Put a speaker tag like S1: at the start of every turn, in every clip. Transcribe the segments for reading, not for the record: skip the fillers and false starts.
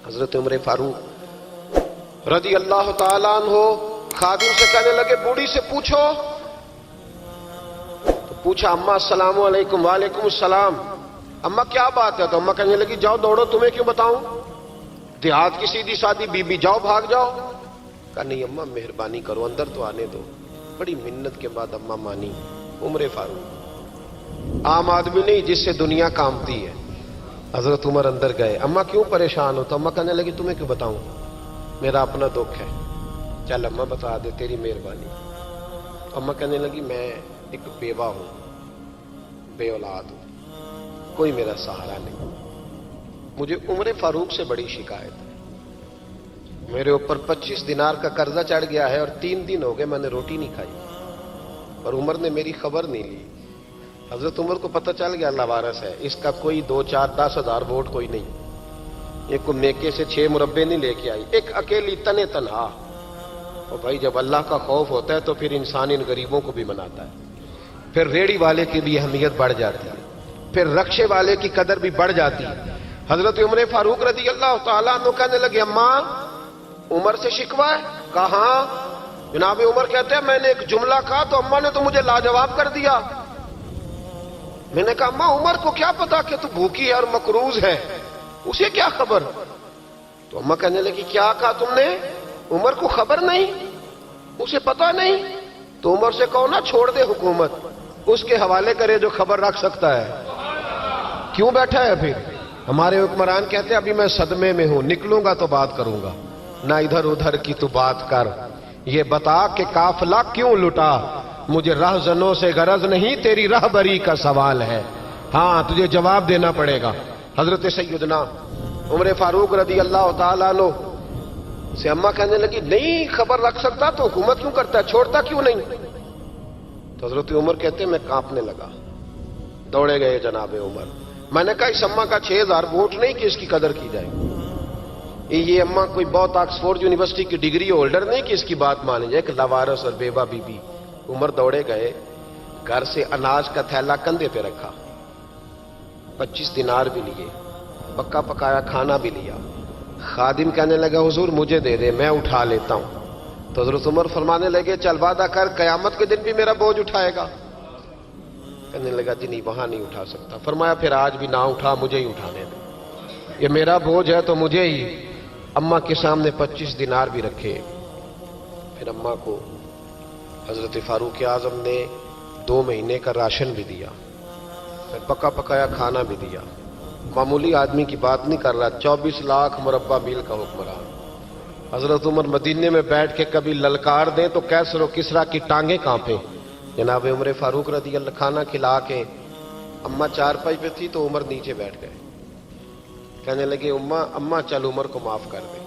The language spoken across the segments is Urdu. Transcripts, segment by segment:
S1: حضرت عمر فاروق رضی اللہ تعالیٰ عنہ خادم سے کہنے لگے بوڑھی سے پوچھو. تو پوچھا اماں السلام علیکم. وعلیکم السلام. اماں کیا بات ہے؟ تو اماں کہنے لگی جاؤ دوڑو, تمہیں کیوں بتاؤں, دیہات کی سیدھی سادی بی بی, جاؤ بھاگ جاؤ. کہا نہیں اماں مہربانی کرو, اندر تو آنے دو. بڑی منت کے بعد اماں مانی. عمر فاروق عام آدمی نہیں جس سے دنیا کامتی ہے. حضرت عمر اندر گئے. اماں کیوں پریشان ہو؟ تو اماں کہنے لگی تمہیں کیوں بتاؤں, میرا اپنا دکھ ہے. چل اماں بتا دے, تیری مہربانی. اماں کہنے لگی میں ایک بیوہ ہوں, بے اولاد ہوں, کوئی میرا سہارا نہیں. مجھے عمر فاروق سے بڑی شکایت ہے. میرے اوپر 25 دینار کا قرضہ چڑھ گیا ہے اور 3 دن ہو گئے میں نے روٹی نہیں کھائی, اور عمر نے میری خبر نہیں لی. حضرت عمر کو پتہ چل گیا لوارث ہے, اس کا کوئی 2 4 10 ہزار ووٹ کوئی نہیں. یہ کوئی میکے سے 6 مربے نہیں لے کے آئی, ایک اکیلی تنے تنہا. اور بھائی جب اللہ کا خوف ہوتا ہے تو پھر انسان ان غریبوں کو بھی مناتا ہے. پھر ریڑھی والے کی بھی اہمیت بڑھ جاتی ہے, پھر رکشے والے کی قدر بھی بڑھ جاتی ہے. حضرت عمر فاروق رضی اللہ تعالیٰ عنہ کہنے لگے اماں عمر سے شکوہ ہے؟ کہاں؟ جناب عمر کہتے ہیں میں نے ایک جملہ کہا تو اماں نے تو مجھے لاجواب کر دیا. میں نے کہا اماں عمر کو کیا پتا کہ تو بھوکی ہے اور مقروض ہے, اسے کیا خبر؟ تو اماں کہنے لگی کیا کہا تم نے؟ عمر کو خبر نہیں, اسے پتا نہیں. تو عمر سے کہو نا چھوڑ دے حکومت, اس کے حوالے کرے جو خبر رکھ سکتا ہے. کیوں بیٹھا ہے پھر؟ ہمارے حکمران کہتے ہیں ابھی میں صدمے میں ہوں, نکلوں گا تو بات کروں گا. نہ ادھر ادھر کی تو بات کر, یہ بتا کہ قافلہ کیوں لٹا. مجھے رہزنوں سے غرض نہیں, تیری رہبری کا سوال ہے. ہاں تجھے جواب دینا پڑے گا. حضرت سیدنا عمر فاروق رضی اللہ تعالیٰ عنہ سے اماں کہنے لگی نہیں خبر رکھ سکتا تو حکومت کیوں کرتا ہے, چھوڑتا کیوں نہیں؟ تو حضرت عمر کہتے ہیں میں کانپنے لگا. دوڑے گئے جناب عمر. میں نے کہا اس اماں کا 6000 ووٹ نہیں کہ اس کی قدر کی جائے. یہ اماں کوئی بہت آکسفورڈ یونیورسٹی کی ڈگری ہولڈر نہیں کہ اس کی بات مانی جائے, کہ لاوارث اور بیوہ بی بی. عمر دوڑے گئے, گھر سے اناج کا تھیلا کندھے پہ رکھا, 25 دینار بھی لیے, پکا پکایا کھانا بھی لیا. خادم کہنے لگا حضور مجھے دے دے میں اٹھا لیتا ہوں. تو حضرت عمر فرمانے لگے چل وعدہ کر قیامت کے دن بھی میرا بوجھ اٹھائے گا. کہنے لگا جی نہیں وہاں نہیں اٹھا سکتا. فرمایا پھر آج بھی نہ اٹھا, مجھے ہی اٹھانے دے, یہ میرا بوجھ ہے تو مجھے ہی. اماں کے سامنے 25 دینار بھی رکھے. پھر اماں کو حضرت فاروق اعظم نے 2 مہینے کا راشن بھی دیا, پھر پکا پکایا کھانا بھی دیا. معمولی آدمی کی بات نہیں کر رہا, 24 لاکھ مربع میل کا حکمران. حضرت عمر مدینے میں بیٹھ کے کبھی للکار دیں تو کیسر و کسرا کی ٹانگیں کانپیں. جناب عمر فاروق رضی اللہ کھانا کھلا کے اماں چارپائی پہ تھی تو عمر نیچے بیٹھ گئے. کہنے لگے اماں چل عمر کو معاف کر دے,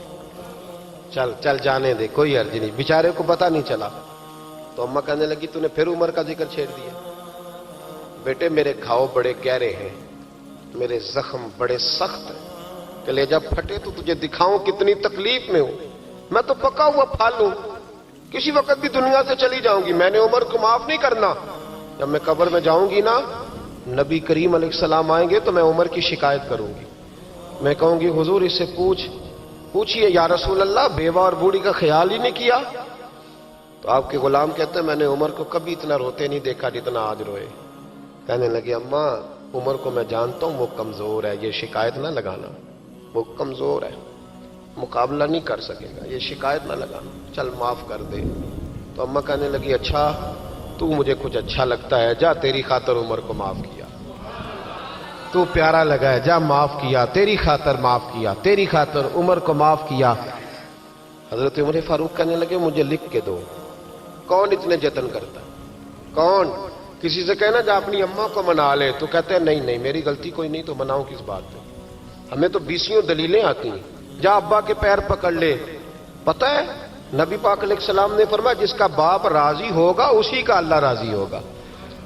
S1: چل چل جانے دے, کوئی عرض نہیں, بیچارے کو پتہ نہیں چلا. تو اماں کہنے لگی تو نے پھر عمر کا ذکر چھیڑ دیا. بیٹے میرے گھاؤ بڑے گہرے ہیں, میرے زخم بڑے سخت ہیں, کلیجہ پھٹے تو تجھے دکھاؤں کتنی تکلیف میں ہوں. میں تو پکا ہوا پھال ہوں, کسی وقت بھی دنیا سے چلی جاؤں گی. میں نے عمر کو معاف نہیں کرنا. جب میں قبر میں جاؤں گی نا, نبی کریم علیہ السلام آئیں گے تو میں عمر کی شکایت کروں گی. میں کہوں گی حضور اس سے پوچھئے یا رسول اللہ بیوہ اور بوڑھی کا خیال ہی نہیں کیا. تو آپ کے غلام کہتے ہیں میں نے عمر کو کبھی اتنا روتے نہیں دیکھا جتنا آج روئے. کہنے لگے اماں عمر کو میں جانتا ہوں وہ کمزور ہے, یہ شکایت نہ لگانا, وہ کمزور ہے, مقابلہ نہیں کر سکے گا, یہ شکایت نہ لگانا, چل معاف کر دے. تو اماں کہنے لگی اچھا تو مجھے کچھ اچھا لگتا ہے, جا تیری خاطر عمر کو معاف کیا, تو پیارا لگا ہے, جا معاف کیا, تیری خاطر معاف کیا, تیری خاطر عمر کو معاف کیا. حضرت عمر فاروق کہنے لگے مجھے لکھ کے دو. کون اتنے جتن کرتا ہے, کون؟ کسی سے کہنا جا اپنی اماں کو منا لے, تو کہتے ہیں نہیں میری غلطی کوئی نہیں تو مناؤں کس بات پہ, ہمیں تو 20 دلیلیں آتی ہیں. جا ابا کے پیر پکڑ لے. پتہ ہے نبی پاک علیہ السلام نے فرمایا جس کا باپ راضی ہوگا اسی کا اللہ راضی ہوگا,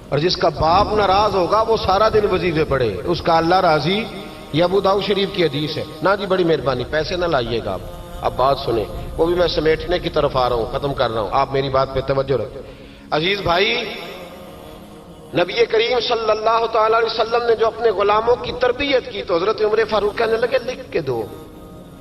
S1: اور جس کا باپ ناراض ہوگا وہ سارا دن وظیفے پڑھے, اس کا اللہ راضی. یہ ابو داؤد شریف کی حدیث ہے. نا جی بڑی مہربانی, پیسے نہ لائیے گا آپ. اب بات سنیں, وہ بھی میں سمیٹنے کی طرف آ رہا ہوں, ختم کر رہا ہوں, آپ میری بات پہ توجہ رکھیں. عزیز بھائی, نبی کریم صلی اللہ تعالی علیہ وسلم نے جو اپنے غلاموں کی تربیت کی تو حضرت عمر فاروق کہنے لگے لکھ کے دو.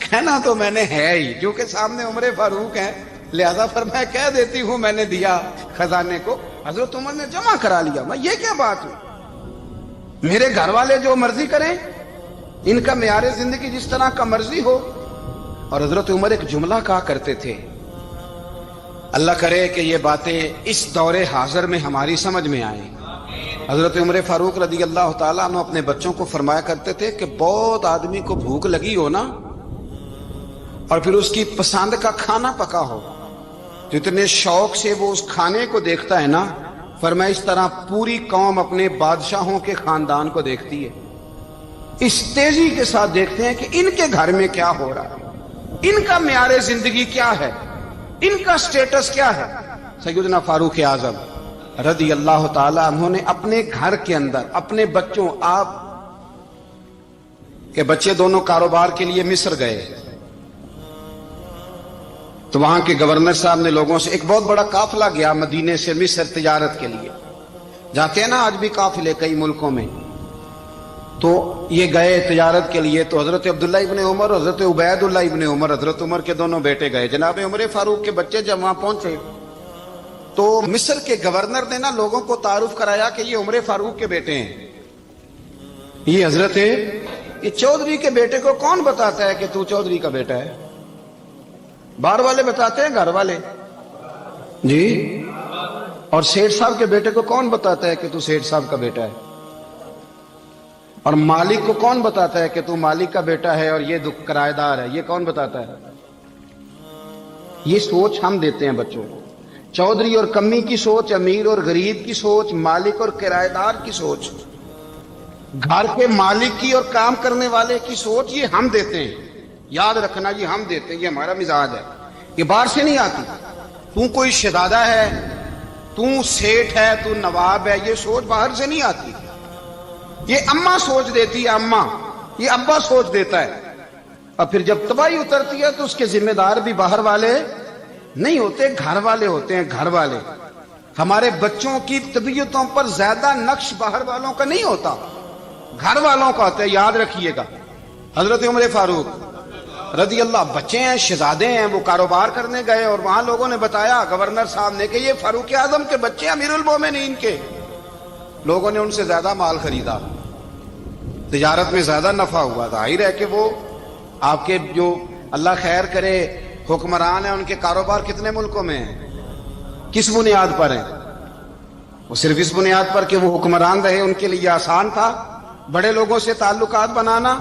S2: کہنا تو میں نے ہے ہی, کیونکہ سامنے عمر فاروق ہے, لہذا پھر میں کہہ دیتی ہوں میں نے دیا خزانے کو. حضرت عمر نے جمع کرا لیا. میں یہ کیا بات ہو, میرے گھر والے جو مرضی کریں, ان کا معیار زندگی جس طرح کا مرضی ہو. اور حضرت عمر ایک جملہ کہا کرتے تھے, اللہ کرے کہ یہ باتیں اس دور حاضر میں ہماری سمجھ میں آئیں. حضرت عمر فاروق رضی اللہ تعالیٰ عنہ اپنے بچوں کو فرمایا کرتے تھے کہ بہت آدمی کو بھوک لگی ہو نا, اور پھر اس کی پسند کا کھانا پکا ہو, تو اتنے شوق سے وہ اس کھانے کو دیکھتا ہے نا, فرمایا اس طرح پوری قوم اپنے بادشاہوں کے خاندان کو دیکھتی ہے, اس تیزی کے ساتھ دیکھتے ہیں کہ ان کے گھر میں کیا ہو رہا ہے, ان کا معیار زندگی کیا ہے, ان کا سٹیٹس کیا ہے. سیدنا فاروق اعظم رضی اللہ تعالی عنہ نے اپنے گھر کے اندر اپنے بچوں, آپ کے بچے دونوں کاروبار کے لیے مصر گئے, تو وہاں کے گورنر صاحب نے لوگوں سے, ایک بہت بڑا قافلہ گیا مدینے سے مصر تجارت کے لیے, جاتے ہیں نا آج بھی قافلے کئی ملکوں میں, تو یہ گئے تجارت کے لیے. تو حضرت عبداللہ ابن عمر, حضرت عبید اللہ ابن عمر, حضرت عمر کے دونوں بیٹے گئے. جناب عمر فاروق کے بچے جب وہاں پہنچے تو مصر کے گورنر نے نا لوگوں کو تعارف کرایا کہ یہ عمر فاروق کے بیٹے ہیں. یہ حضرت, یہ چودھری کے بیٹے کو کون بتاتا ہے کہ تو چودھری کا بیٹا ہے؟ باہر والے بتاتے ہیں, گھر والے جی. اور سیٹھ صاحب کے بیٹے کو کون بتاتا ہے کہ تو سیٹھ صاحب کا بیٹا ہے؟ اور مالک کو کون بتاتا ہے کہ تو مالک کا بیٹا ہے اور یہ کرایہ دار ہے؟ یہ کون بتاتا ہے؟ یہ سوچ ہم دیتے ہیں بچوں کو. چودھری اور کمی کی سوچ, امیر اور غریب کی سوچ, مالک اور کرایہ دار کی سوچ, گھر کے مالک کی اور کام کرنے والے کی سوچ, یہ ہم دیتے ہیں. یاد رکھنا, یہ ہم دیتے ہیں, یہ ہمارا مزاج ہے, یہ باہر سے نہیں آتی. تو کوئی شہزادہ ہے, تو سیٹھ ہے, تو نواب ہے, یہ سوچ باہر سے نہیں آتی. یہ اماں سوچ دیتی ہے, اماں, یہ ابا سوچ دیتا ہے. اور پھر جب تباہی اترتی ہے تو اس کے ذمہ دار بھی باہر والے نہیں ہوتے, گھر والے ہوتے ہیں. گھر والے, ہمارے بچوں کی طبیعتوں پر زیادہ نقش باہر والوں کا نہیں ہوتا, گھر والوں کا ہوتا ہے. یاد رکھیے گا. حضرت عمر فاروق رضی اللہ, بچے ہیں, شہزادے ہیں, وہ کاروبار کرنے گئے اور وہاں لوگوں نے بتایا گورنر صاحب نے کہ یہ فاروق اعظم کے بچے, امیر المومنین کے. لوگوں نے ان سے زیادہ مال خریدا, تجارت میں زیادہ نفع ہوا. ظاہر ہے کہ وہ آپ کے جو اللہ خیر کرے حکمران ہیں, ان کے کاروبار کتنے ملکوں میں ہیں, کس بنیاد پر ہیں؟ وہ صرف اس بنیاد پر کہ وہ حکمران رہے, ان کے لیے آسان تھا بڑے لوگوں سے تعلقات بنانا.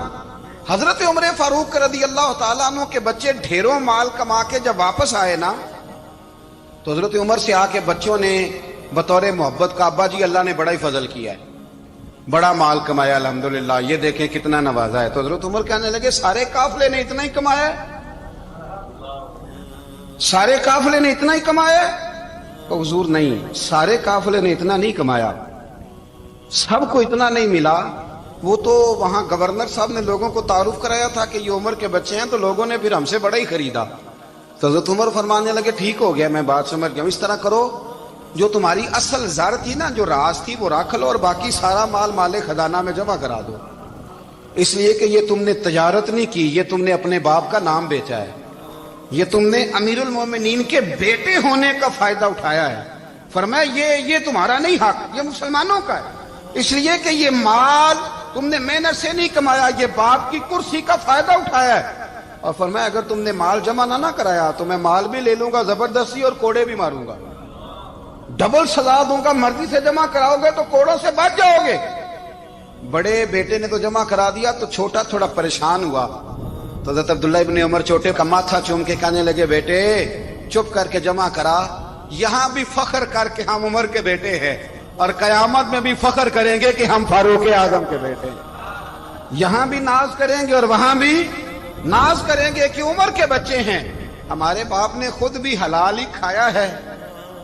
S2: حضرت عمر فاروق رضی اللہ تعالیٰ عنہ کے بچے ڈھیروں مال کما کے جب واپس آئے نا, تو حضرت عمر سے آ کے بچوں نے بطور محبت کا, ابا جی اللہ نے بڑا ہی فضل کیا ہے, بڑا مال کمایا الحمدللہ, یہ دیکھیں کتنا نوازا ہے. تو حضرت عمر کہنے لگے سارے قافلے نے اتنا ہی کمایا ہے, سارے قافلے نے اتنا ہی کمایا ہے؟ تو حضور نہیں, سارے قافلے نے اتنا نہیں کمایا, سب کو اتنا نہیں ملا. وہ تو وہاں گورنر صاحب نے لوگوں کو تعارف کرایا تھا کہ یہ عمر کے بچے ہیں, تو لوگوں نے پھر ہم سے بڑا ہی خریدا. تو حضرت عمر فرمانے لگے ٹھیک ہو گیا, میں بات سمجھ گیا. اس طرح کرو, جو تمہاری اصل زر تھی نا, جو راز تھی, وہ رکھ لو, اور باقی سارا مال مال خزانہ میں جمع کرا دو. اس لیے کہ یہ تم نے تجارت نہیں کی, یہ تم نے اپنے باپ کا نام بیچا ہے, یہ تم نے امیر المومنین کے بیٹے ہونے کا فائدہ اٹھایا ہے. فرمایا یہ تمہارا نہیں حق, یہ مسلمانوں کا ہے. اس لیے کہ یہ مال تم نے محنت سے نہیں کمایا, یہ باپ کی کرسی کا فائدہ اٹھایا ہے. اور فرمایا اگر تم نے مال جمع نہ کرایا تو میں مال بھی لے لوں گا زبردستی, اور کوڑے بھی ماروں گا, ڈبل سزا دوں گا. مرضی سے جمع کراؤ گے تو کوڑوں سے بچ جاؤ گے. بڑے بیٹے نے تو جمع کرا دیا, تو چھوٹا تھوڑا پریشان ہوا. تو حضرت عبداللہ ابن عمر چھوٹے کا ماتھا چوم کے کہنے لگے بیٹے چپ کر کے جمع کرا, یہاں بھی فخر کر کے ہم عمر کے بیٹے ہیں, اور قیامت میں بھی فخر کریں گے کہ ہم فاروق اعظم کے بیٹے ہیں. یہاں بھی ناز کریں گے اور وہاں بھی ناز کریں گے کہ عمر کے بچے ہیں. ہمارے باپ نے خود بھی حلال ہی کھایا ہے,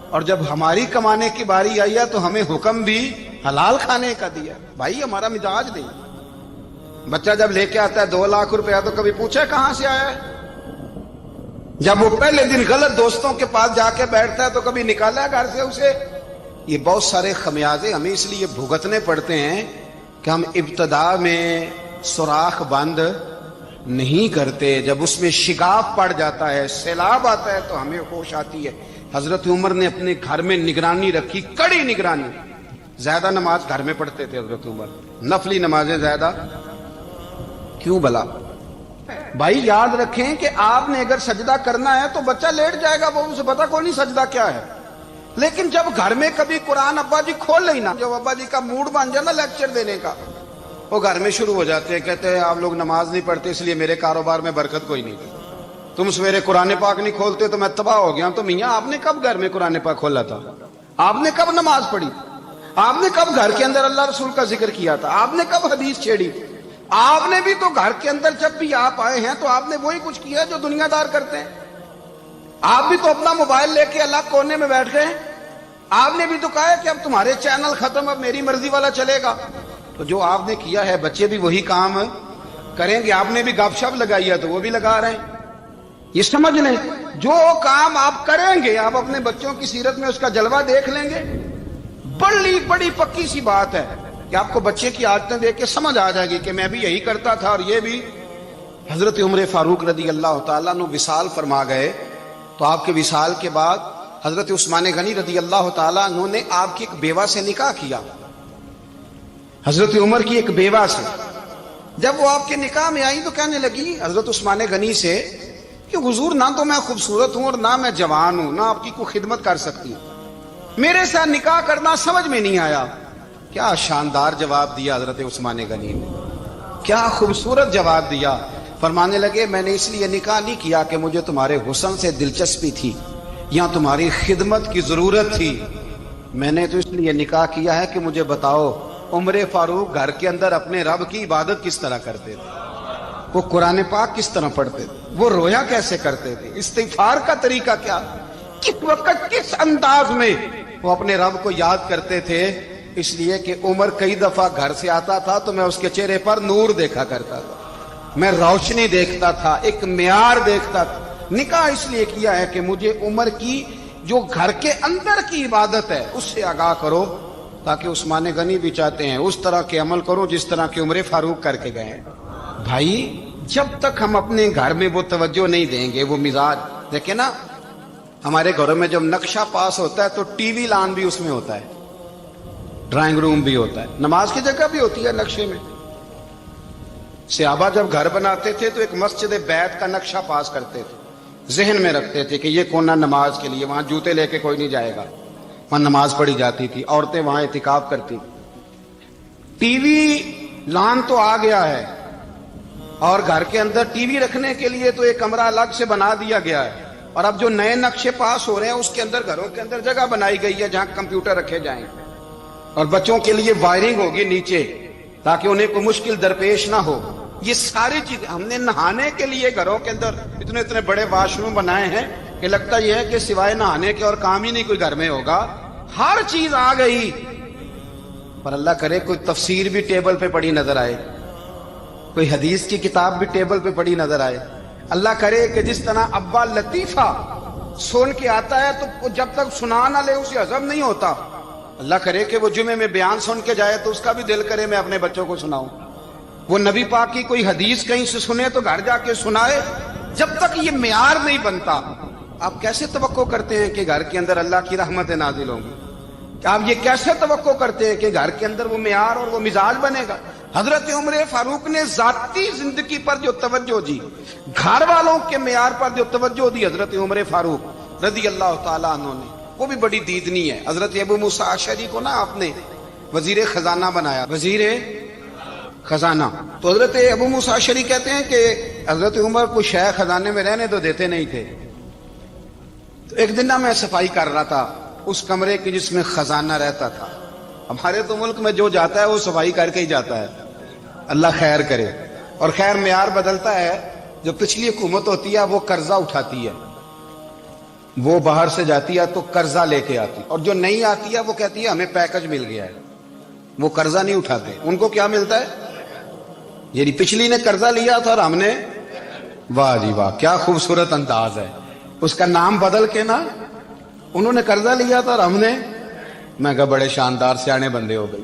S2: اور جب ہماری کمانے کی باری آئی ہے تو ہمیں حکم بھی حلال کھانے کا دیا. بھائی ہمارا مزاج نہیں. بچہ جب لے کے آتا ہے 2 لاکھ روپیہ تو کبھی پوچھا کہاں سے آیا ہے؟ جب وہ پہلے دن غلط دوستوں کے پاس جا کے بیٹھتا ہے تو کبھی نکالا ہے گھر سے اسے؟ یہ بہت سارے خمیازے ہمیں اس لیے بھگتنے پڑتے ہیں کہ ہم ابتدا میں سوراخ بند نہیں کرتے، جب اس میں شگاف پڑ جاتا ہے، سیلاب آتا ہے تو ہمیں ہوش آتی ہے۔ حضرت عمر نے اپنے گھر میں نگرانی رکھی، کڑی نگرانی۔ زیادہ نماز گھر میں پڑھتے تھے حضرت عمر، نفلی نمازیں زیادہ کیوں بلا؟ بھائی یاد رکھیں کہ آپ نے اگر سجدہ کرنا ہے تو بچہ لیٹ جائے گا، وہ اسے پتا کوئی نہیں سجدہ کیا ہے۔ لیکن جب گھر میں کبھی قرآن ابا جی کھول لئی نا، جب ابا جی کا موڈ بن جائے نا لیکچر دینے کا، وہ گھر میں شروع ہو جاتے ہیں، کہتے ہیں آپ لوگ نماز نہیں پڑھتے اس لیے میرے کاروبار میں برکت کوئی نہیں، تم سویرے قرآن پاک نہیں کھولتے تو میں تباہ ہو گیا۔ تو میاں آپ نے کب گھر میں قرآن پاک کھولا تھا؟ آپ نے کب نماز پڑھی؟ آپ نے کب گھر کے اندر اللہ رسول کا ذکر کیا تھا؟ آپ نے کب حدیث چھیڑی؟ آپ نے بھی تو گھر کے اندر جب بھی آپ آئے ہیں تو آپ نے وہی کچھ کیا جو دنیا دار کرتے ہیں۔ آپ بھی تو اپنا موبائل لے کے الگ کونے میں بیٹھ گئے۔ آپ نے بھی تو کہا ہے کہ اب تمہارے چینل ختم، اب میری مرضی والا چلے گا۔ تو جو آپ نے کیا ہے بچے بھی وہی کام کریں گے۔ آپ نے بھی گپ شپ لگائی ہے تو وہ بھی لگا رہے ہیں۔ یہ سمجھ لیں جو کام آپ کریں گے آپ اپنے بچوں کی سیرت میں اس کا جلوہ دیکھ لیں گے۔ بڑی پکی سی بات ہے کہ آپ کو بچے کی عادتیں دیکھ کے سمجھ آ جائے گی کہ میں بھی یہی کرتا تھا اور یہ بھی۔ حضرت عمر فاروق رضی اللہ تعالیٰ عنہ وصال فرما گئے تو آپ کے وصال کے بعد حضرت عثمان غنی رضی اللہ تعالیٰ عنہ نے آپ کی ایک بیوہ سے نکاح کیا، حضرت عمر کی ایک بیوہ سے۔ جب وہ آپ کے نکاح میں آئی تو کہنے لگی حضرت عثمان غنی سے کہ حضور نہ تو میں خوبصورت ہوں اور نہ میں جوان ہوں، نہ آپ کی کوئی خدمت کر سکتی ہوں، میرے ساتھ نکاح کرنا سمجھ میں نہیں آیا۔ کیا شاندار جواب دیا حضرت عثمان غنی نے، کیا خوبصورت جواب دیا۔ فرمانے لگے میں نے اس لیے نکاح نہیں کیا کہ مجھے تمہارے حسن سے دلچسپی تھی یا تمہاری خدمت کی ضرورت تھی، میں نے تو اس لیے نکاح کیا ہے کہ مجھے بتاؤ عمر فاروق گھر کے اندر اپنے رب کی عبادت کس طرح کرتے تھے، وہ قرآن پاک کس طرح پڑھتے تھے، وہ رویا کیسے کرتے تھے، استغفار کا طریقہ کیا، کس وقت کس انداز میں وہ اپنے رب کو یاد کرتے تھے۔ اس لیے کہ عمر کئی دفعہ گھر سے آتا تھا تو میں اس کے چہرے پر نور دیکھا کرتا تھا، میں روشنی دیکھتا تھا، ایک معیار دیکھتا تھا۔ نکاح اس لیے کیا ہے کہ مجھے عمر کی جو گھر کے اندر کی عبادت ہے اس سے آگاہ کرو، تاکہ عثمان غنی بھی چاہتے ہیں اس طرح کے عمل کرو جس طرح کہ عمر فاروق کر کے گئے۔ بھائی جب تک ہم اپنے گھر میں وہ توجہ نہیں دیں گے، وہ مزاج دیکھیں نا، ہمارے گھروں میں جب نقشہ پاس ہوتا ہے تو ٹی وی لان بھی اس میں ہوتا ہے، ڈرائنگ روم بھی ہوتا ہے، نماز کی جگہ بھی ہوتی ہے نقشے میں۔ صحابہ جب گھر بناتے تھے تو ایک مسجد بیت کا نقشہ پاس کرتے تھے، ذہن میں رکھتے تھے کہ یہ کونا نماز کے لیے، وہاں جوتے لے کے کوئی نہیں جائے گا، وہاں نماز پڑھی جاتی تھی، عورتیں وہاں اعتکاف کرتی۔ ٹی وی لان تو آ گیا ہے اور گھر کے اندر ٹی وی رکھنے کے لیے تو ایک کمرہ الگ سے بنا دیا گیا ہے، اور اب جو نئے نقشے پاس ہو رہے ہیں اس کے اندر گھروں کے اندر جگہ بنائی گئی ہے جہاں کمپیوٹر رکھے جائیں، اور بچوں کے لیے وائرنگ ہوگی نیچے تاکہ انہیں کوئی مشکل درپیش نہ ہو۔ یہ ساری چیزیں ہم نے نہانے کے لیے گھروں کے اندر اتنے بڑے واش روم بنائے ہیں کہ لگتا یہ ہے کہ سوائے نہانے کے اور کام ہی نہیں کوئی گھر میں ہوگا، ہر چیز آ گئی۔ پر اللہ کرے کوئی تفسیر بھی ٹیبل پہ پڑی نظر آئے، کوئی حدیث کی کتاب بھی ٹیبل پہ پڑی نظر آئے۔ اللہ کرے کہ جس طرح ابا لطیفہ سن کے آتا ہے تو جب تک سنا نہ لے اسے ہضم نہیں ہوتا، اللہ کرے کہ وہ جمعے میں بیان سن کے جائے تو اس کا بھی دل کرے میں اپنے بچوں کو سناؤں۔ وہ نبی پاک کی کوئی حدیث کہیں سے سنے تو گھر جا کے سنائے۔ جب تک یہ معیار نہیں بنتا آپ کیسے توقع کرتے ہیں کہ گھر کے اندر اللہ کی رحمتیں نازل ہوں گی؟ آپ یہ کیسے توقع کرتے ہیں کہ گھر کے اندر وہ معیار اور وہ مزاج بنے گا؟ حضرت عمر فاروق نے ذاتی زندگی پر جو توجہ دی، گھر والوں کے معیار پر جو توجہ دی حضرت عمر فاروق رضی اللہ تعالیٰ عنہ نے، وہ بھی بڑی دیدنی ہے۔ حضرت ابو موسیٰ اشعری کو نا آپ نے وزیر خزانہ بنایا، وزیر خزانہ۔ تو حضرت ابو موسیٰ اشعری کہتے ہیں کہ حضرت عمر کو شے خزانے میں رہنے تو دیتے نہیں تھے۔ تو ایک دن میں صفائی کر رہا تھا اس کمرے کی جس میں خزانہ رہتا تھا۔ ہمارے تو ملک میں جو جاتا ہے وہ صفائی کر کے ہی جاتا ہے، اللہ خیر کرے۔ اور خیر معیار بدلتا ہے، جو پچھلی حکومت ہوتی ہے وہ قرضہ اٹھاتی ہے، وہ باہر سے جاتی ہے تو قرضہ لے کے آتی، اور جو نہیں آتی ہے وہ کہتی ہے ہمیں پیکج مل گیا ہے، وہ قرضہ نہیں اٹھاتے۔ ان کو کیا ملتا ہے؟ یعنی پچھلی نے قرضہ لیا تھا اور ہم نے، واہ جی واہ کیا خوبصورت انداز ہے، اس کا نام بدل کے نا، انہوں نے قرضہ لیا تھا اور ہم نے، میں کہا بڑے شاندار سیانے بندے ہو گئی۔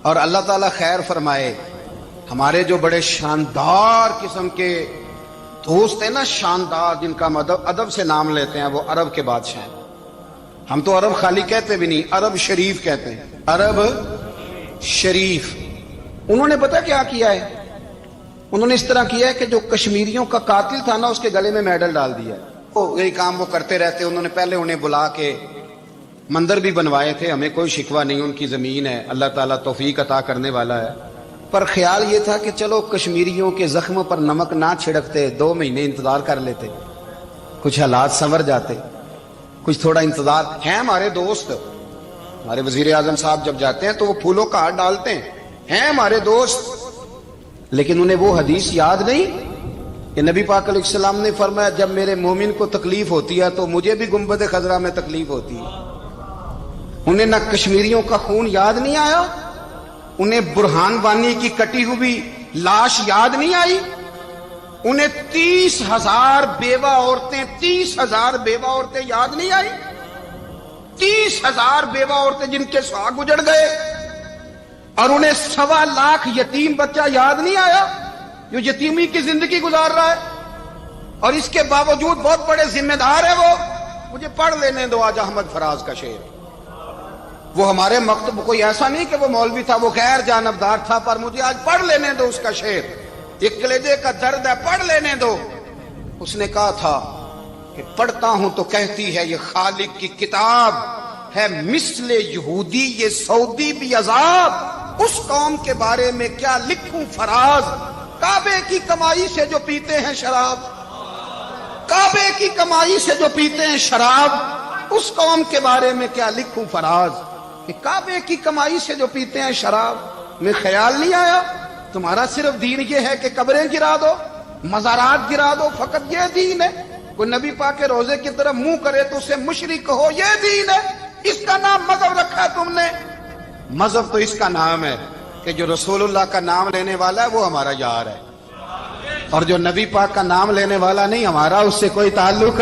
S2: اور اللہ تعالیٰ خیر فرمائے، ہمارے جو بڑے شاندار قسم کے دوست ہیں نا، شاندار، جن کا ہم ادب سے نام لیتے ہیں، وہ عرب کے بادشاہ ہیں۔ ہم تو عرب خالی کہتے بھی نہیں، عرب شریف کہتے ہیں، عرب شریف۔ انہوں نے پتہ کیا کیا ہے؟ انہوں نے اس طرح کیا ہے کہ جو کشمیریوں کا قاتل تھا نا، اس کے گلے میں میڈل ڈال دیا ہے۔ یہی کام وہ کرتے رہتے۔ انہوں نے پہلے انہیں بلا کے مندر بھی بنوائے تھے، ہمیں کوئی شکوہ نہیں، ان کی زمین ہے، اللہ تعالیٰ توفیق عطا کرنے والا ہے، پر خیال یہ تھا کہ چلو کشمیریوں کے زخموں پر نمک نہ چھڑکتے، 2 مہینے انتظار کر لیتے، کچھ حالات سنور جاتے، کچھ تھوڑا انتظار۔ ہیں ہمارے دوست، ہمارے وزیر اعظم صاحب جب جاتے ہیں تو وہ پھولوں کا ہار ڈالتے ہیں ہمارے دوست، لیکن انہیں وہ حدیث یاد نہیں کہ نبی پاک علیہ السلام نے فرمایا جب میرے مومن کو تکلیف ہوتی ہے تو مجھے بھی گنبد خضرا میں تکلیف ہوتی ہے۔ انہیں نہ کشمیریوں کا خون یاد نہیں آیا، انہیں برہان وانی کی کٹی ہوئی لاش یاد نہیں آئی، انہیں 30,000 بیوہ عورتیں 30,000 بیوہ عورتیں یاد نہیں آئی، 30,000 بیوہ عورتیں جن کے سہاگ اجڑ گئے، اور انہیں 1.25 لاکھ یتیم بچہ یاد نہیں آیا جو یتیمی کی زندگی گزار رہا ہے، اور اس کے باوجود بہت بڑے ذمہ دار ہے وہ۔ مجھے پڑھ لینے دو آج احمد فراز کا شعر، وہ ہمارے مکتب کوئی ایسا نہیں کہ وہ مولوی تھا، وہ غیر جانبدار تھا، پر مجھے آج پڑھ لینے دو اس کا شعر، ایک کلیجے کا درد ہے، پڑھ لینے دو۔ اس نے کہا تھا کہ پڑھتا ہوں تو کہتی ہے یہ خالق کی کتاب ہے، مثل یہودی یہ سعودی بھی عذاب، اس قوم کے بارے میں کیا لکھوں فراز، کعبے کی کمائی سے جو پیتے ہیں شراب، کعبے کی کمائی سے جو پیتے ہیں شراب، اس قوم کے بارے میں کیا لکھوں فراز، کہ کعبے کی کمائی سے جو پیتے ہیں شراب۔ میں خیال نہیں آیا تمہارا صرف دین یہ ہے کہ قبریں گرا دو، مزارات گرا دو، فقط یہ دین ہے؟ کوئی نبی پاک کے روزے کی طرف منہ کرے تو اسے مشرک کہو، یہ دین ہے؟ اس کا نام مذہب رکھا ہے تم نے؟ مذہب تو اس کا نام ہے کہ جو رسول اللہ کا نام لینے والا ہے وہ ہمارا یار ہے، اور جو نبی پاک کا نام لینے والا نہیں، ہمارا اس سے کوئی تعلق،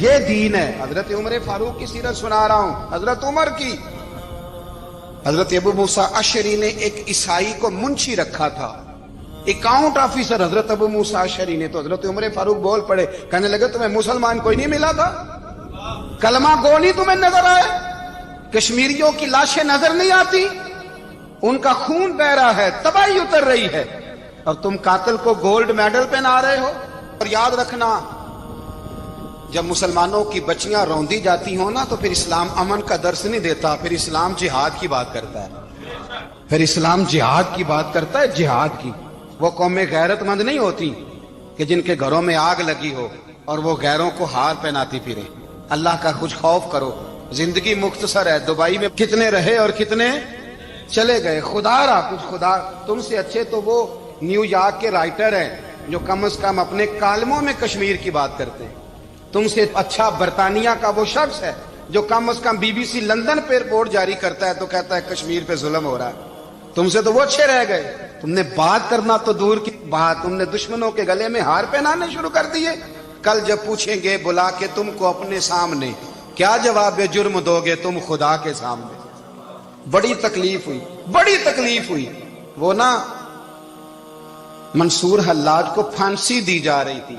S2: یہ دین ہے۔ حضرت عمر فاروق کی سیرت سنا رہا ہوں، حضرت عمر کی۔ حضرت ابو موسیٰ اشعری نے ایک عیسائی کو منشی رکھا تھا، اکاؤنٹ آفیسر حضرت ابو موسیٰ اشعری نے۔ تو حضرت عمر فاروق بول پڑے، کہنے لگے تمہیں مسلمان کوئی نہیں ملا تھا؟ کلمہ گو نہیں تمہیں نظر آئے؟ کشمیریوں کی لاشیں نظر نہیں آتی؟ ان کا خون بہ رہا ہے، تباہی اتر رہی ہے، اور تم قاتل کو گولڈ میڈل پہنا رہے ہو؟ اور یاد رکھنا، جب مسلمانوں کی بچیاں روندی جاتی ہوں نا تو پھر اسلام امن کا درس نہیں دیتا، پھر اسلام جہاد کی بات کرتا ہے، پھر اسلام جہاد کی بات کرتا ہے، جہاد کی۔ وہ قومیں غیرت مند نہیں ہوتی کہ جن کے گھروں میں آگ لگی ہو اور وہ غیروں کو ہار پہناتی پھرے۔ اللہ کا کچھ خوف کرو، زندگی مختصر ہے، دبئی میں کتنے رہے اور کتنے چلے گئے، خدا را کچھ خدا۔ تم سے اچھے تو وہ نیو یارک کے رائٹر ہیں جو کم از کم اپنے کالموں میں کشمیر کی بات کرتے ہیں، تم سے اچھا برطانیہ کا وہ شخص ہے جو کم از کم BBC لندن پہ رپورٹ جاری کرتا ہے تو کہتا ہے کشمیر پہ ظلم ہو رہا ہے، تم سے تو وہ اچھے رہ گئے۔ تم نے بات کرنا تو دور کی بات، تم نے دشمنوں کے گلے میں ہار پہنانے شروع کر دیے۔ کل جب پوچھیں گے بلا کے تم کو اپنے سامنے، کیا جواب جرم دو گے تم خدا کے سامنے؟ بڑی تکلیف ہوئی، بڑی تکلیف ہوئی۔ وہ نا منصور حلاج کو پھانسی دی جا رہی تھی،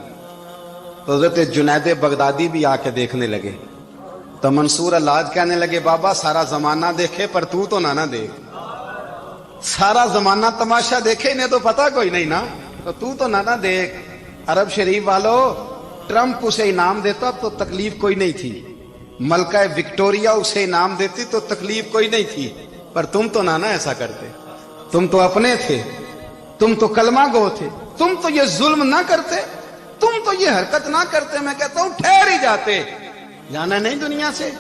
S2: تو حضرت جنید بغدادی بھی آ کے دیکھنے لگے، تو منصور حلاج کہنے لگے بابا سارا زمانہ دیکھے پر تو نہ دیکھ، سارا زمانہ تماشا دیکھے انہیں تو پتہ کوئی نہیں نا، تو نہ دیکھ۔ عرب شریف والو، ٹرمپ اسے انعام دیتا تو تکلیف کوئی نہیں تھی، ملکہ وکٹوریا اسے انعام دیتی تو تکلیف کوئی نہیں تھی، پر تم تو نہ ایسا کرتے، تم تو اپنے تھے، تم تو کلمہ گو تھے، تم تو یہ ظلم نہ کرتے، تم تو یہ حرکت نہ کرتے۔ میں کہتا ہوں ٹھہر ہی جاتے، جانا نہیں دنیا سے،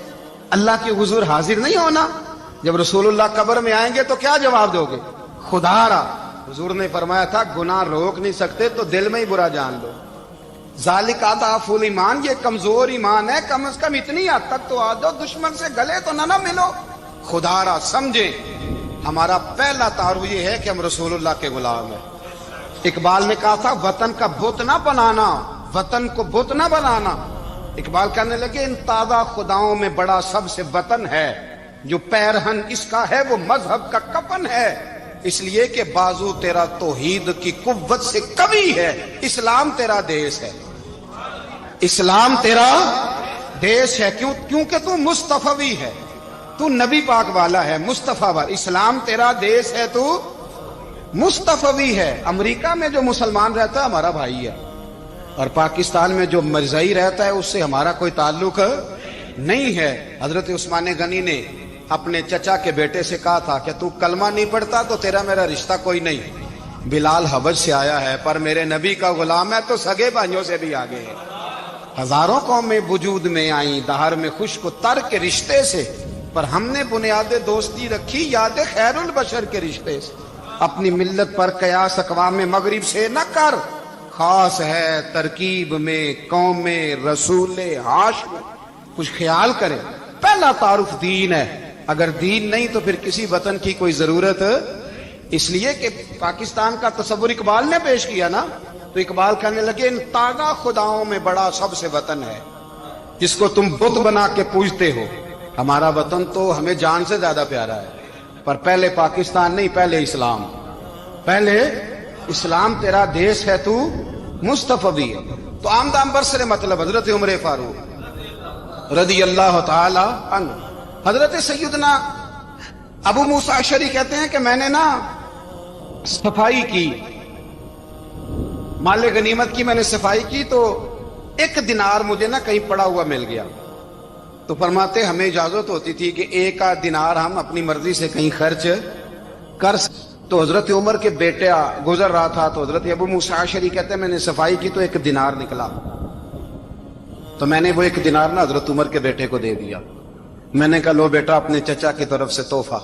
S2: اللہ کے حضور حاضر نہیں ہونا۔ جب رسول اللہ قبر میں آئیں گے تو کیا جواب دو گے؟ خدا را، حضور نے فرمایا تھا گناہ روک نہیں سکتے تو دل میں ہی برا جان لو، ذالک اضعف الایمان، یہ کمزور ایمان ہے، کم از کم اتنی حد تک تو آ جاؤ، دشمن سے گلے تو نہ ملو۔ خدا را سمجھے، ہمارا پہلا تعارف یہ ہے کہ ہم رسول اللہ کے غلام ہیں۔ اقبال نے کہا تھا وطن کا بت نہ بنانا، وطن کو بت نہ بنانا۔ اقبال کہنے لگے ان تازہ خداؤں میں بڑا سب سے وطن ہے، جو پیرہن اس کا ہے وہ مذہب کا کفن ہے، اس لیے کہ بازو تیرا توحید کی قوت سے قوی ہے۔ اسلام تیرا دیس ہے، اسلام تیرا دیس ہے، کیونکہ تو مصطفی ہے، تو نبی پاک والا ہے، مصطفیٰ والا۔ اسلام تیرا دیس ہے، تو مصطفی ہے۔ امریکہ میں جو مسلمان رہتا ہے ہمارا بھائی ہے، اور پاکستان میں جو مرزائی رہتا ہے اس سے ہمارا کوئی تعلق نہیں ہے۔ حضرت عثمان غنی نے اپنے چچا کے بیٹے سے کہا تھا کہ تو کلمہ نہیں پڑھتا تو تیرا میرا رشتہ کوئی نہیں۔ بلال حبش سے آیا ہے پر میرے نبی کا غلام ہے تو سگے بھائیوں سے بھی آگے ہے۔ ہزاروں قومیں وجود میں آئیں دہر میں خشک و تر کے رشتے سے، پر ہم نے بنیاد دوستی رکھی یاد خیر البشر کے رشتے سے۔ اپنی ملت پر قیاس اقوام مغرب سے نہ کر، خاص ہے ترکیب میں قوم رسول ہاشم۔ کچھ خیال کرے، پہلا تعارف دین ہے، اگر دین نہیں تو پھر کسی وطن کی کوئی ضرورت۔ اس لیے کہ پاکستان کا تصور اقبال نے پیش کیا نا، تو اقبال کہنے لگے ان تازہ خداؤں میں بڑا سب سے وطن ہے جس کو تم بت بنا کے پوجتے ہو۔ ہمارا وطن تو ہمیں جان سے زیادہ پیارا ہے، پر پہلے پاکستان نہیں، پہلے اسلام، پہلے اسلام تیرا دیس ہے، تو مصطفی ہے۔ تو آمدام برسر مطلب حضرت عمر فاروق رضی اللہ تعالی عنہ، حضرت سیدنا ابو موسیٰ اشعری کہتے ہیں کہ میں نے نا صفائی کی، مال غنیمت کی میں نے صفائی کی، تو ایک دینار مجھے نا کہیں پڑا ہوا مل گیا، تو فرماتے ہمیں اجازت ہوتی تھی کہ ایک آدھ دینار ہم اپنی مرضی سے کہیں خرچ کر سکتے۔ تو حضرت عمر کے بیٹا گزر رہا تھا، تو حضرت ابو موسیٰ اشعری کہتے ہیں میں نے صفائی کی تو ایک دینار نکلا، تو میں نے وہ ایک دینار نا حضرت عمر کے بیٹے کو دے دیا۔ میں نے کہا لو بیٹا اپنے چچا کی طرف سے تحفہ۔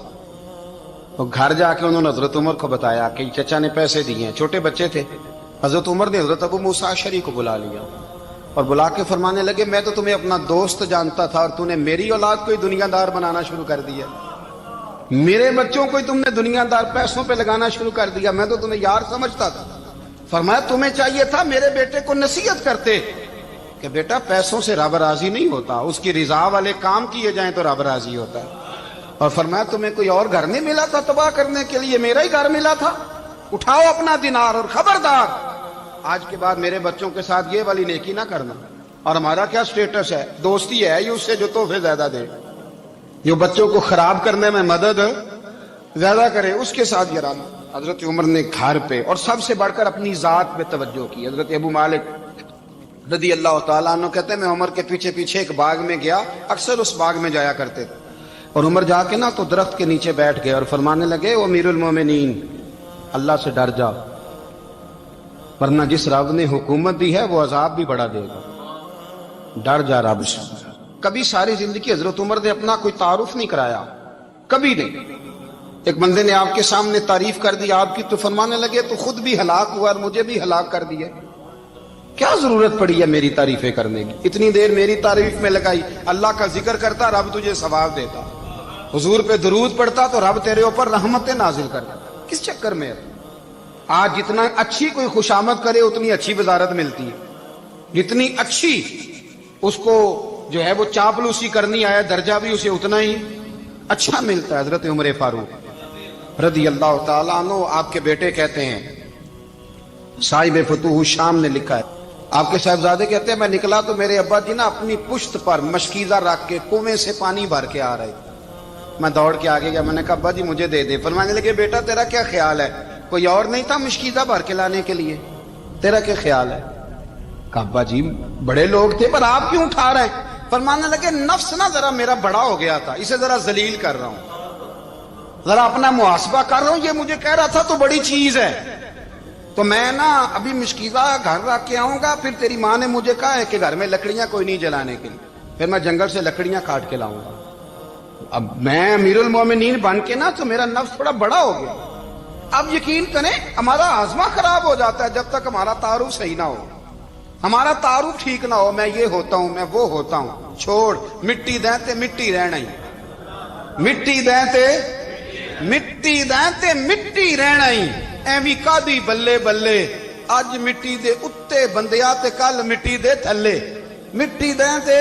S2: تو گھر جا کے انہوں نے حضرت عمر کو بتایا کہ چچا نے پیسے دیے ہیں، چھوٹے بچے تھے۔ حضرت عمر نے حضرت ابو موسیٰ اشعری کو بلا لیا اور بلا کے فرمانے لگے میں تو تمہیں اپنا دوست جانتا تھا اور تو نے میری اولاد کو ہی دنیا دار بنانا شروع کر دیا، میرے بچوں کو ہی تم نے دنیا دار پیسوں پہ لگانا شروع کر دیا، میں تو تمہیں یار سمجھتا تھا۔ فرمایا تمہیں چاہیے تھا میرے بیٹے کو نصیحت کرتے کہ بیٹا پیسوں سے رب راضی نہیں ہوتا، اس کی رضا والے کام کیے جائیں تو رب راضی ہوتا ہے۔ اور فرمایا تمہیں کوئی اور گھر نہیں ملا تھا تباہ کرنے کے لیے، میرا ہی گھر ملا تھا، اٹھاؤ اپنا دینار اور خبردار آج کے بعد میرے بچوں کے ساتھ یہ والی نیکی نہ کرنا۔ اور ہمارا کیا سٹیٹس ہے، دوستی ہے یہ اس سے جو تحفے زیادہ دے، جو بچوں کو خراب کرنے میں مدد زیادہ کرے اس کے ساتھ یہ رہنا۔ حضرت عمر نے گھر پہ اور سب سے بڑھ کر اپنی ذات پہ توجہ کی۔ حضرت ابو مالک رضی اللہ تعالیٰ عنہ کہتے ہیں میں عمر کے پیچھے پیچھے ایک باغ میں گیا، اکثر اس باغ میں جایا کرتے تھے، اور عمر جا کے نا تو درخت کے نیچے بیٹھ گئے اور فرمانے لگے او امیر المومنین اللہ سے ڈر جا، ورنہ جس رب نے حکومت دی ہے وہ عذاب بھی بڑا دے گا، ڈر جا رب سے۔ کبھی ساری زندگی حضرت عمر نے اپنا کوئی تعارف نہیں کرایا، کبھی نہیں۔ ایک بندے نے آپ کے سامنے تعریف کر دی آپ کی تو فرمانے لگے تو خود بھی ہلاک ہوا اور مجھے بھی ہلاک کر دیا، کیا ضرورت پڑی ہے میری تعریفیں کرنے کی، اتنی دیر میری تعریف میں لگائی، اللہ کا ذکر کرتا رب تجھے ثواب دیتا، حضور پہ درود پڑھتا تو رب تیرے اوپر رحمتیں نازل کرتا، کس چکر میں ہے؟ آج جتنا اچھی کوئی خوشامد کرے اتنی اچھی وزارت ملتی ہے، جتنی اچھی اس کو جو ہے وہ چاپلوسی کرنی آیا درجہ بھی اسے اتنا ہی اچھا ملتا ہے۔ حضرت عمر فاروق رضی اللہ تعالیٰ عنہ آپ کے بیٹے کہتے ہیں، صاحب فتوح الشام نے لکھا ہے، آپ کے صاحبزادے کہتے ہیں میں نکلا تو میرے ابا جی نا اپنی پشت پر مشکیزہ رکھ کے کنویں سے پانی بھر کے آ رہے، میں دوڑ کے آگے گیا، میں نے کہا ابا جی مجھے دے دے۔ فرمانے لگے بیٹا تیرا کیا خیال ہے، کوئی اور نہیں تھا مشکیزہ بھر کے لانے کے لیے، تیرا کیا خیال ہے؟ کہا ابا جی بڑے لوگ تھے پر آپ کیوں اٹھا رہے ہیں؟ فرمانے لگے نفس نا ذرا میرا بڑا ہو گیا تھا، اسے ذرا ذلیل کر رہا ہوں، ذرا اپنا محاسبہ کر رہا ہوں، یہ مجھے کہہ رہا تھا تو بڑی چیز ہے، تو میں نا ابھی مشکیزہ گھر رکھ کے آؤں گا، پھر تیری ماں نے مجھے کہا ہے کہ گھر میں لکڑیاں کوئی نہیں جلانے کے لیے، پھر میں جنگل سے لکڑیاں کاٹ کے لاؤں گا، اب میں امیر المومنین بن کے نا تو میرا نفس تھوڑا بڑا ہو گیا۔ اب یقین کریں ہمارا ہاضمہ خراب ہو جاتا ہے جب تک ہمارا تعارف صحیح نہ ہو، ہمارا تعارف ٹھیک نہ ہو، میں یہ ہوتا ہوں میں وہ ہوتا ہوں، چھوڑ مٹی دیں تے مٹی رہنا ہی، مٹی دیں تے مٹی دیں تے مٹی رہنا ہی، ایویں کادی بلے بلے اج مٹی دے اتے بندیا تے کل مٹی دے تھلے، مٹی دیں تے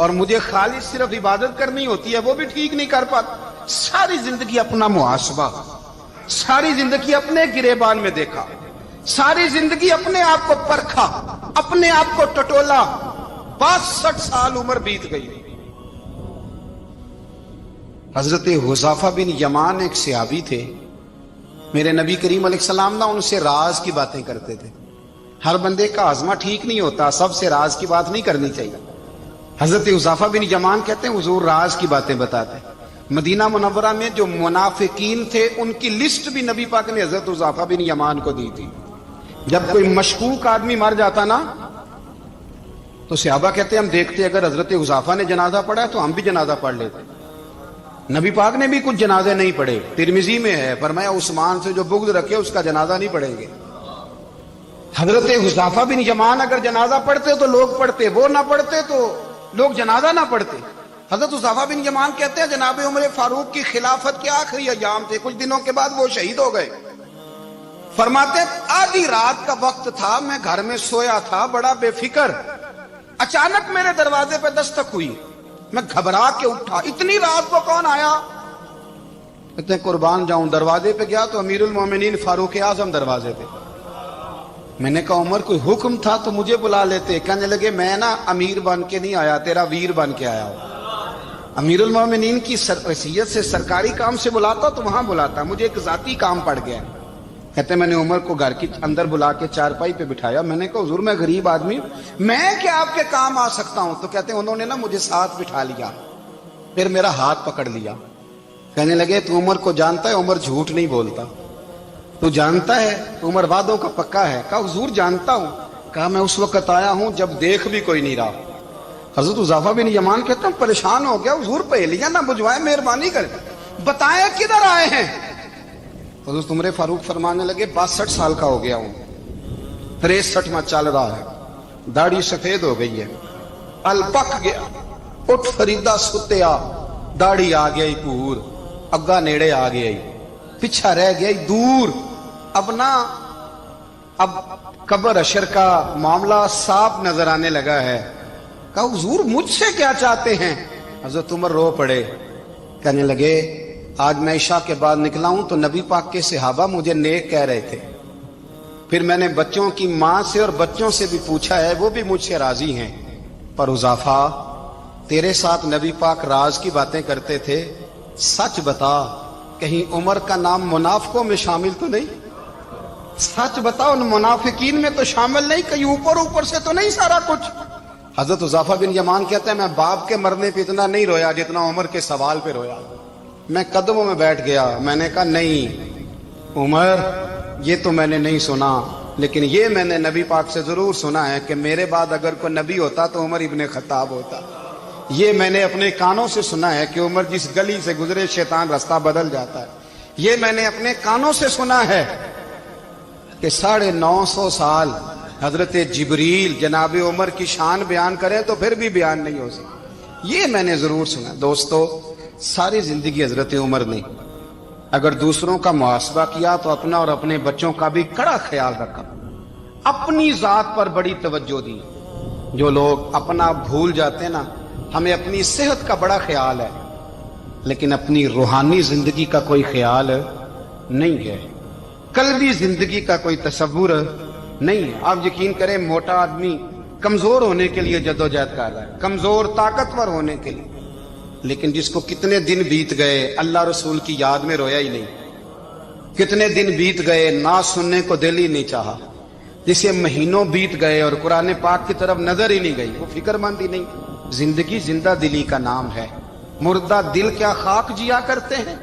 S2: اور مجھے خالص صرف عبادت کرنی ہوتی ہے وہ بھی ٹھیک نہیں کر پاتا. ساری زندگی اپنا محاسبہ, ساری زندگی اپنے گریبان میں دیکھا, ساری زندگی اپنے آپ کو پرکھا, اپنے آپ کو ٹٹولا. 62 سال عمر بیت گئی. حضرت حذیفہ بن یمان ایک صحابی تھے. میرے نبی کریم علیہ السلام نا ان سے راز کی باتیں کرتے تھے. ہر بندے کا ہاضمہ ٹھیک نہیں ہوتا, سب سے راز کی بات نہیں کرنی چاہیے. حضرت حذیفہ بن یمان کہتے ہیں حضور راز کی باتیں بتاتے ہیں. مدینہ منورہ میں جو منافقین تھے ان کی لسٹ بھی نبی پاک نے حضرت حذیفہ بن یمان کو دی تھی. جب کوئی مشکوک آدمی مر جاتا نا تو صحابہ کہتے ہیں ہم دیکھتے اگر حضرت حذیفہ نے جنازہ پڑھا تو ہم بھی جنازہ پڑھ لیتے. نبی پاک نے بھی کچھ جنازے نہیں پڑھے. ترمذی میں ہے, فرمایا عثمان سے جو بغض رکھے اس کا جنازہ نہیں پڑھیں گے. حضرت حذیفہ بن یمان اگر جنازہ پڑھتے تو لوگ پڑھتے, وہ نہ پڑھتے تو لوگ جنازہ نہ پڑھتے. حضرت حذیفہ بن یمان کہتے ہیں جناب عمر فاروق کی خلافت کے آخری ایام تھے, کچھ دنوں کے بعد وہ شہید ہو گئے. فرماتے آدھی رات کا وقت تھا, میں گھر میں سویا تھا بڑا بے فکر, اچانک میرے دروازے پہ دستک ہوئی, میں گھبرا کے اٹھا. اتنی رات کو کون آیا؟ کہتے ہیں قربان جاؤں, دروازے پہ گیا تو امیر المومنین فاروق اعظم دروازے پہ. میں نے کہا عمر کوئی حکم تھا تو مجھے بلا لیتے. کہنے لگے میں نا امیر بن کے نہیں آیا, تیرا ویر بن کے آیا ہوں. امیر المومنین کی حیثیت سے سرکاری کام سے بلاتا تو وہاں بلاتا, مجھے ایک ذاتی کام پڑ گیا. کہتے میں نے عمر کو گھر کی اندر بلا کے چارپائی پہ بٹھایا. میں نے کہا حضور میں غریب آدمی ہوں, میں کیا آپ کے کام آ سکتا ہوں؟ تو کہتے ہیں انہوں نے نا مجھے ساتھ بٹھا لیا, پھر میرا ہاتھ پکڑ لیا. کہنے لگے تو عمر کو جانتا ہے؟ عمر جھوٹ نہیں بولتا. تو جانتا ہے؟ عمر وعدوں کا پکا ہے. کہا حضور جانتا ہوں. کہا میں اس وقت آیا ہوں جب دیکھ بھی کوئی نہیں رہا. حضرت حذیفہ بن یمان کہتے ہیں پریشان ہو گیا, حضور پہلیاں نہ بجھوائے, مہربانی کر بتائیں کدھر آئے ہیں. حضرت عمر فاروق فرمانے لگے 62 سال کا ہو گیا ہوں, 63 میں چل رہا ہے, داڑھی سفید ہو گئی ہے, ال پک گیا, اٹھ فریدا ستیا, داڑھی آ گئی پور, اگا نیڑے آ گئی, پیچھا رہ گئی دور. اب نا اب قبر اشر کا معاملہ صاف نظر آنے لگا ہے. کہا حضور مجھ سے کیا چاہتے ہیں؟ حضرت عمر رو پڑے. کہنے لگے آج میں عشاء کے بعد نکلا ہوں تو نبی پاک کے صحابہ مجھے نیک کہہ رہے تھے. پھر میں نے بچوں کی ماں سے اور بچوں سے بھی پوچھا ہے, وہ بھی مجھ سے راضی ہیں. پر حذیفہ تیرے ساتھ نبی پاک راز کی باتیں کرتے تھے, سچ بتا کہیں عمر کا نام منافقوں میں شامل تو نہیں؟ سچ بتا ان منافقین میں تو شامل نہیں, کہیں اوپر اوپر سے تو نہیں سارا کچھ؟ حضرت حذیفہ بن یمان کہتے ہیں میں باپ کے مرنے پہ اتنا نہیں رویا جتنا عمر کے سوال پہ رویا. میں قدموں میں بیٹھ گیا. میں نے کہا نہیں عمر, یہ تو میں نے نہیں سنا, لیکن یہ میں نے نبی پاک سے ضرور سنا ہے کہ میرے بعد اگر کوئی نبی ہوتا تو عمر ابن خطاب ہوتا. یہ میں نے اپنے کانوں سے سنا ہے کہ عمر جس گلی سے گزرے شیطان رستہ بدل جاتا ہے. یہ میں نے اپنے کانوں سے سنا ہے کہ 950 سال حضرت جبریل جناب عمر کی شان بیان کریں تو پھر بھی بیان نہیں ہو سکتا. یہ میں نے ضرور سنا. دوستو ساری زندگی حضرت عمر نے اگر دوسروں کا محاسبہ کیا تو اپنا اور اپنے بچوں کا بھی کڑا خیال رکھا, اپنی ذات پر بڑی توجہ دی. جو لوگ اپنا بھول جاتے ہیں نا, ہمیں اپنی صحت کا بڑا خیال ہے لیکن اپنی روحانی زندگی کا کوئی خیال نہیں ہے, قلبی زندگی کا کوئی تصور نہیں ہے. آپ یقین کریں موٹا آدمی کمزور ہونے کے لیے جدوجہد کر رہا ہے, کمزور طاقتور ہونے کے لیے, لیکن جس کو کتنے دن بیت گئے اللہ رسول کی یاد میں رویا ہی نہیں, کتنے دن بیت گئے نہ سننے کو دل ہی نہیں چاہا, جسے مہینوں بیت گئے اور قرآن پاک کی طرف نظر ہی نہیں گئی, وہ فکر مند ہی نہیں. زندگی زندہ دلی کا نام ہے, مردہ دل کیا خاک جیا کرتے ہیں.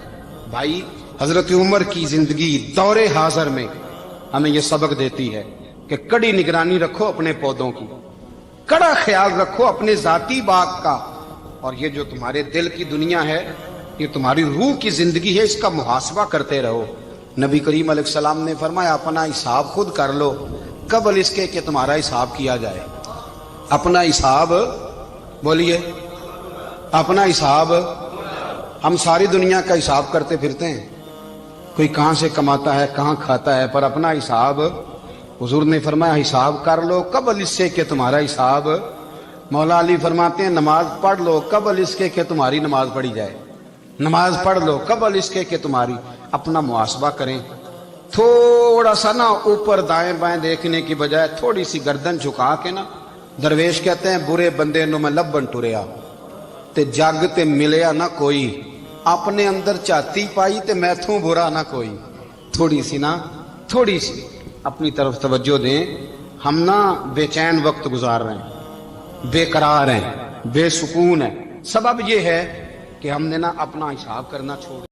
S2: بھائی حضرت عمر کی زندگی دور حاضر میں ہمیں یہ سبق دیتی ہے کہ کڑی نگرانی رکھو اپنے پودوں کی, کڑا خیال رکھو اپنے ذاتی باغ کا, اور یہ جو تمہارے دل کی دنیا ہے یہ تمہاری روح کی زندگی ہے, اس کا محاسبہ کرتے رہو. نبی کریم علیہ السلام نے فرمایا اپنا حساب خود کر لو قبل اس کے کہ تمہارا حساب کیا جائے. اپنا حساب بولیے, اپنا حساب. ہم ساری دنیا کا حساب کرتے پھرتے ہیں, کوئی کہاں سے کماتا ہے کہاں کھاتا ہے, پر اپنا حساب حضور نے فرمایا حساب کر لو قبل اس سے کہ تمہارا حساب مولا علی فرماتے ہیں نماز پڑھ لو قبل اس کے کہ تمہاری نماز پڑھی جائے، نماز پڑھ لو قبل اس کے کہ تمہاری، اپنا محاسبہ کریں، تھوڑا سا نا اوپر دائیں بائیں دیکھنے کی بجائے تھوڑی سی گردن جھکا کے نا، درویش کہتے ہیں برے بندے نو میں لبن ٹریا تے جگ تے ملیا نہ کوئی، اپنے اندر چاتی پائی تے میں تھوں برا نہ کوئی، تھوڑی سی نا تھوڑی سی اپنی طرف توجہ دیں۔ ہم نا بے چین وقت گزار رہے ہیں، بے قرار ہیں، بے سکون ہیں، سبب یہ ہے کہ ہم نے نا اپنا حساب کرنا چھوڑ دیا۔